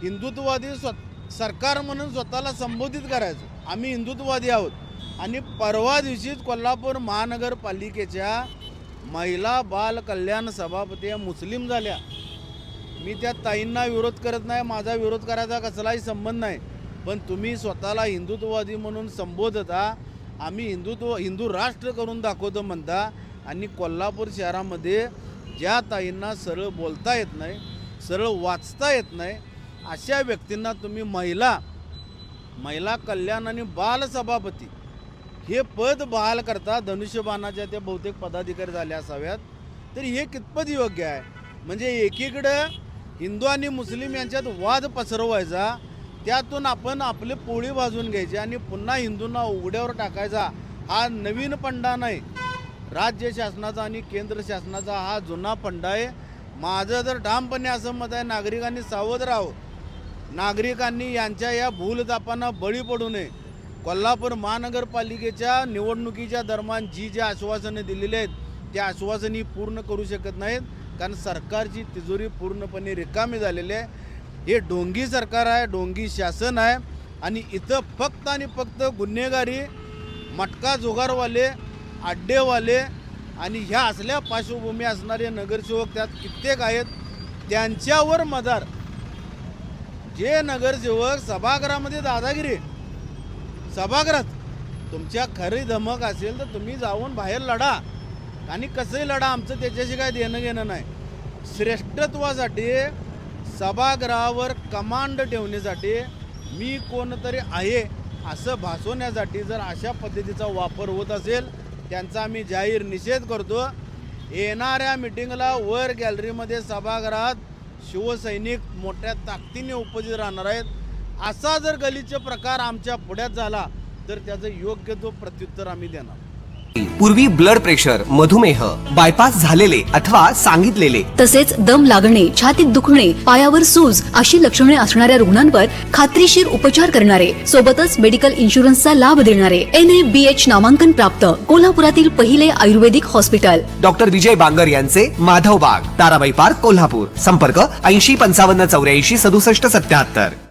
हिंदुत्ववादी सरकार म्हणून स्वतःला संबोधित करायचं, आम्ही हिंदुत्ववादी आहोत. आणि परवा दिवशीच कोल्हापूर महानगरपालिकेच्या महिला बाल कल्याण सभापती मुस्लिम झाल्या. मी त्या ताईंना विरोध करत नाही, माझा विरोध करायचा कसलाही संबंध नाही, पण तुम्ही स्वतःला हिंदुत्ववादी म्हणून संबोधता, आम्ही हिंदू राष्ट्र करून दाखवतो म्हणता. आणि कोल्हापूर शहरामध्ये ज्या ताईंना सरळ बोलता येत नाही, सरळ वाचता येत नाही, अशा व्यक्तींना तुम्ही महिला कल्याण आणि बाल सभापती हे पद बहाल करता. धनुष्यबाणाच्या त्या बहुतेक पदाधिकारी झाले असाव्यात. तर हे कितपत योग्य आहे? म्हणजे एकीकडं हिंदू आणि मुस्लिम यांच्यात वाद पसरवायचा, त्यातून आपण आपले पोळी भाजून घ्यायची आणि पुन्हा हिंदूंना उघड्यावर टाकायचा, हा नवीन फंडा नाही. राज्य शासनाचा आणि केंद्र शासनाचा हा जुना फंडा आहे. माझं तर ठामपणे असं मत आहे, नागरिकांनी सावध राहावं. नागरिकांनी यांच्या या भूलथापांना बळी पडू नये. कोल्हापूर महानगरपालिकेच्या निवडणुकीच्या दरम्यान जी आश्वासने दिलेली आहेत त्या आश्वासने पूर्ण करू शकत नाहीत, कारण सरकारची तिजोरी पूर्णपणे रिकामी झालेली आहे. हे ढोंगी सरकार आहे, ढोंगी शासन आहे. आणि इथं फक्त आणि फक्त गुन्हेगारी, मटका जुगारवाले, अड्डेवाले आणि ह्या असल्या पार्श्वभूमी असणारे नगरसेवक त्यात कित्येक आहेत. त्यांच्यावर मदार जे नगरसेवक सभागृहामध्ये दादागिरी, सभागृहात तुमच्या खरी धमक असेल तर तुम्ही जाऊन बाहेर लढा आणि कसंही लढा, आमचं त्याच्याशी काय देणं घेणं नाही. श्रेष्ठत्वासाठी सभागृहावर कमांड ठेवण्यासाठी मी कोणतरी आहे असं भासवण्यासाठी जर अशा पद्धतीचा वापर होत असेल त्यांचा आम्ही जाहीर निषेध करतो. येणाऱ्या मिटिंगला वर गॅलरीमध्ये सभागृहात शिवसैनिक मोठ्या ताकदीने उपस्थित राहणार आहेत. असा जर गलिच्छ प्रकार आमच्या पुढ्यात झाला तर त्याचं योग्य तो प्रत्युत्तर आम्ही देणार. पूर्वी ब्लड प्रेशर, मधुमेह, बायपास झालेले अथवा सांगितलेले, तसेच दम लागणे, छातीत दुखणे, पायावर सूज अशी लक्षणे असणाऱ्या रुग्णांवर खात्रीशीर उपचार करणारे, सोबतच मेडिकल इन्शुरन्सचा लाभ देणारे NABH नामांकन प्राप्त कोल्हापुरातील पहिले आयुर्वेदिक हॉस्पिटल डॉक्टर विजय बांगर यांचे माधवबाग, ताराबाई पार्क, कोल्हापूर. संपर्क 80 55 84 67 77.